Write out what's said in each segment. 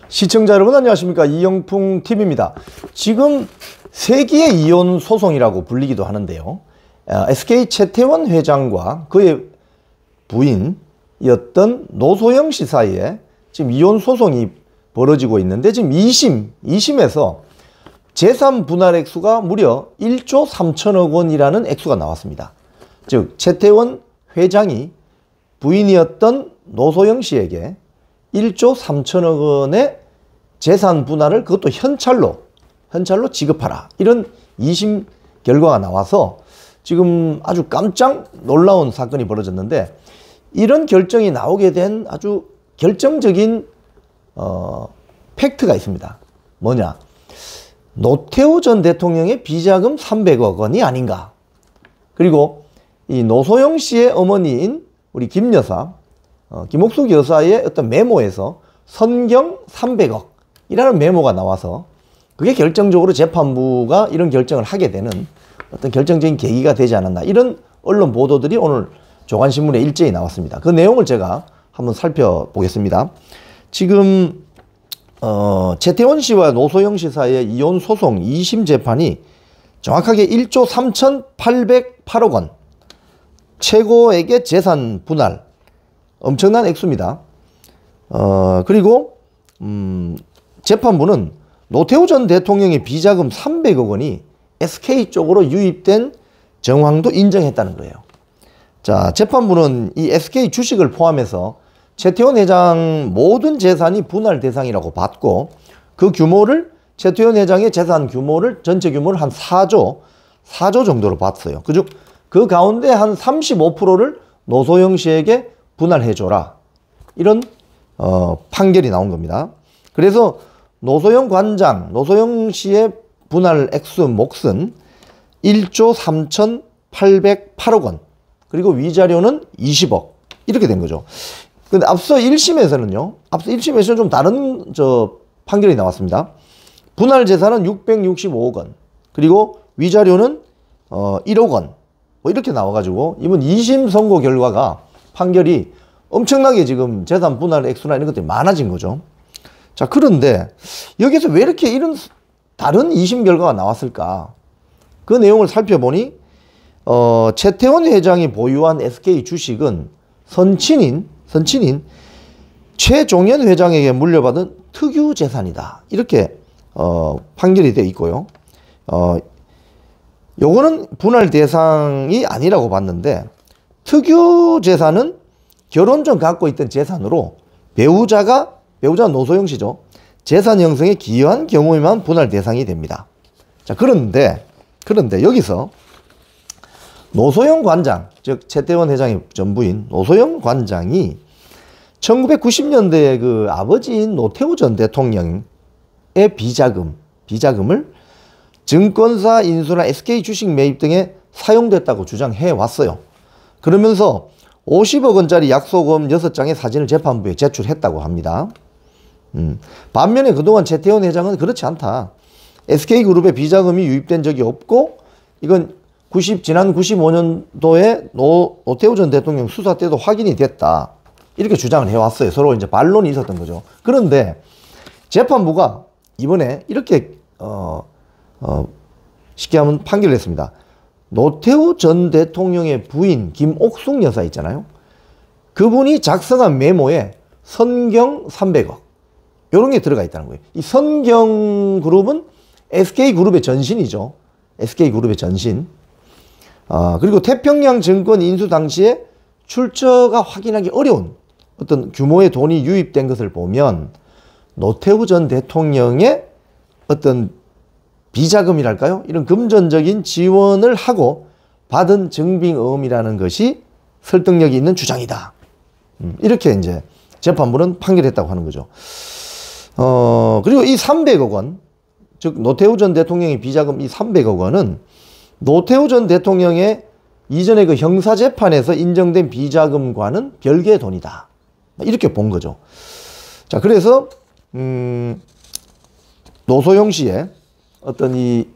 시청자 여러분 안녕하십니까. 이영풍 TV입니다. 지금 세기의 이혼 소송이라고 불리기도 하는데요. SK 최태원 회장과 그의 부인이었던 노소영 씨 사이에 지금 이혼 소송이 벌어지고 있는데, 지금 2심에서 재산 분할 액수가 무려 1조 3천억 원이라는 액수가 나왔습니다. 즉 최태원 회장이 부인이었던 노소영 씨에게 1조 3천억 원의 재산 분할을 그것도 현찰로 지급하라, 이런 2심 결과가 나와서 지금 아주 깜짝 놀라운 사건이 벌어졌는데, 이런 결정이 나오게 된 아주 결정적인 팩트가 있습니다. 뭐냐? 노태우 전 대통령의 비자금 300억 원이 아닌가. 그리고 이 노소영 씨의 어머니인 우리 김 여사, 김옥숙 여사의 어떤 메모에서 선경 300억 이라는 메모가 나와서 그게 결정적으로 재판부가 이런 결정을 하게 되는 어떤 결정적인 계기가 되지 않았나, 이런 언론 보도들이 오늘 조간신문에 일제히 나왔습니다. 그 내용을 제가 한번 살펴보겠습니다. 지금 최태원 씨와 노소영 씨 사이의 이혼 소송 2심 재판이 정확하게 1조 3,808억 원 최고액의 재산 분할, 엄청난 액수입니다. 그리고 재판부는 노태우 전 대통령의 비자금 300억 원이 SK 쪽으로 유입된 정황도 인정했다는 거예요. 자, 재판부는 이 SK 주식을 포함해서 최태원 회장 모든 재산이 분할 대상이라고 봤고, 그 규모를, 최태원 회장의 재산 규모를, 전체 규모를 한 4조 정도로 봤어요. 그 가운데 한 35%를 노소영 씨에게 분할해줘라, 이런 판결이 나온 겁니다. 그래서 노소영 노소영 씨의 분할 액수 몫은 1조 3,808억 원, 그리고 위자료는 20억, 이렇게 된 거죠. 근데 앞서 1심에서는 좀 다른 판결이 나왔습니다. 분할 재산은 665억 원, 그리고 위자료는 1억 원, 뭐 이렇게 나와가지고 이번 2심 선고 결과가, 판결이 엄청나게 지금 재산 분할 액수나 이런 것들이 많아진 거죠. 자, 그런데 여기서 왜 이렇게 이런 다른 2심 결과가 나왔을까? 그 내용을 살펴보니 최태원 회장이 보유한 SK 주식은 선친인 최종현 회장에게 물려받은 특유 재산이다, 이렇게 판결이 되어 있고요. 요거는 분할 대상이 아니라고 봤는데, 특유 재산은 결혼 전 갖고 있던 재산으로 배우자 노소영 씨죠, 재산 형성에 기여한 경우에만 분할 대상이 됩니다. 자, 그런데 여기서 노소영 관장, 즉 최태원 회장의 전부인 노소영 관장이 1990년대에 그 아버지인 노태우 전 대통령의 비자금을 증권사 인수나 SK 주식 매입 등에 사용됐다고 주장해 왔어요. 그러면서 50억 원짜리 약속금 6장의 사진을 재판부에 제출했다고 합니다. 반면에 그동안 최태원 회장은 그렇지 않다, SK그룹에 비자금이 유입된 적이 없고, 이건 지난 95년도에 노태우 전 대통령 수사 때도 확인이 됐다, 이렇게 주장을 해왔어요. 서로 이제 반론이 있었던 거죠. 그런데 재판부가 이번에 이렇게 쉽게 하면 판결을 했습니다. 노태우 전 대통령의 부인 김옥숙 여사 있잖아요. 그분이 작성한 메모에 선경 300억 이런 게 들어가 있다는 거예요. 이 선경그룹은 SK그룹의 전신이죠. SK그룹의 전신. 그리고 태평양 증권 인수 당시에 출처가 확인하기 어려운 어떤 규모의 돈이 유입된 것을 보면 노태우 전 대통령의 어떤 비자금이랄까요? 이런 금전적인 지원을 하고 받은 증빙음이라는 것이 설득력이 있는 주장이다. 이렇게 이제 재판부는 판결했다고 하는 거죠. 그리고 이 300억 원, 즉 노태우 전 대통령의 비자금 이 300억 원은 노태우 전 대통령의 이전에 그 형사재판에서 인정된 비자금과는 별개의 돈이다, 이렇게 본 거죠. 자, 그래서 노소영 씨의 어떤 이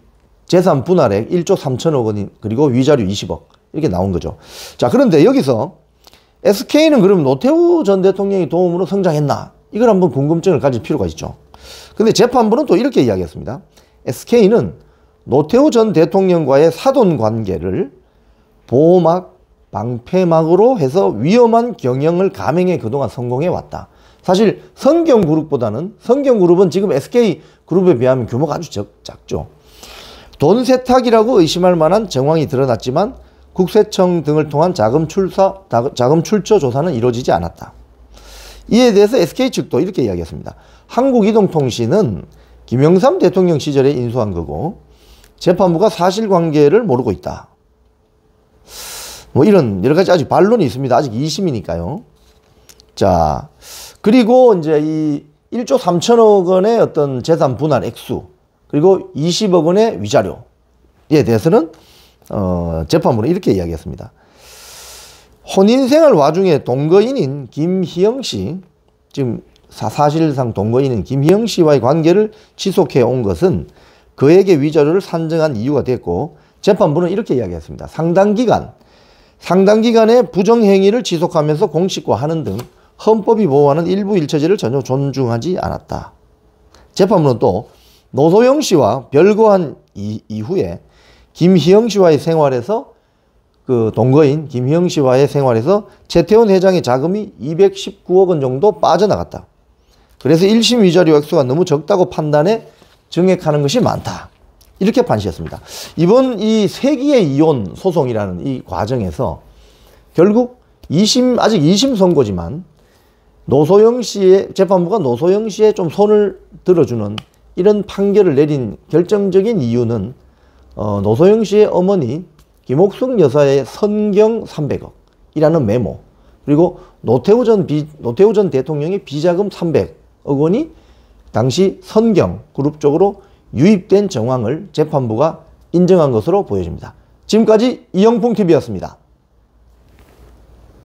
재산 분할액 1조 3천억 원, 그리고 위자료 20억, 이렇게 나온 거죠. 자, 그런데 여기서 SK는 그럼 노태우 전 대통령의 도움으로 성장했나? 이걸 한번 궁금증을 가질 필요가 있죠. 근데 재판부는 또 이렇게 이야기했습니다. SK는 노태우 전 대통령과의 사돈 관계를 보호막, 방패막으로 해서 위험한 경영을 감행해 그동안 성공해 왔다. 사실 성경그룹보다는, 성경그룹은 지금 SK그룹에 비하면 규모가 아주 작죠. 돈 세탁이라고 의심할 만한 정황이 드러났지만 국세청 등을 통한 자금 출처 조사는 이루어지지 않았다. 이에 대해서 SK 측도 이렇게 이야기했습니다. 한국이동통신은 김영삼 대통령 시절에 인수한 거고 재판부가 사실관계를 모르고 있다. 뭐 이런 여러 가지 아직 반론이 있습니다. 아직 2심이니까요. 자, 그리고 이제 이 1조 3천억 원의 어떤 재산 분할 액수, 그리고 20억 원의 위자료에 대해서는 재판부는 이렇게 이야기했습니다. 혼인생활 와중에 동거인인 김희영 씨, 지금 사실상 동거인인 김희영 씨와의 관계를 지속해 온 것은 그에게 위자료를 산정한 이유가 됐고, 재판부는 이렇게 이야기했습니다. 상당 기간의 부정행위를 지속하면서 공식화하는 등 헌법이 보호하는 일부 일처제를 전혀 존중하지 않았다. 재판부는 또 노소영 씨와 별거한 이후에 김희영 씨와의 생활에서 그 동거인 김희영 씨와의 생활에서 최태원 회장의 자금이 219억 원 정도 빠져나갔다. 그래서 1심 위자료 액수가 너무 적다고 판단해 증액하는 것이 많다. 이렇게 판시했습니다. 이번 이 세기의 이혼 소송이라는 이 과정에서 결국 아직 2심 선고지만 재판부가 노소영 씨의 좀 손을 들어주는 이런 판결을 내린 결정적인 이유는 노소영 씨의 어머니 김옥숙 여사의 선경 300억이라는 메모, 그리고 노태우 전 대통령의 비자금 300억 원이 당시 선경 그룹 쪽으로 유입된 정황을 재판부가 인정한 것으로 보여집니다. 지금까지 이영풍TV였습니다.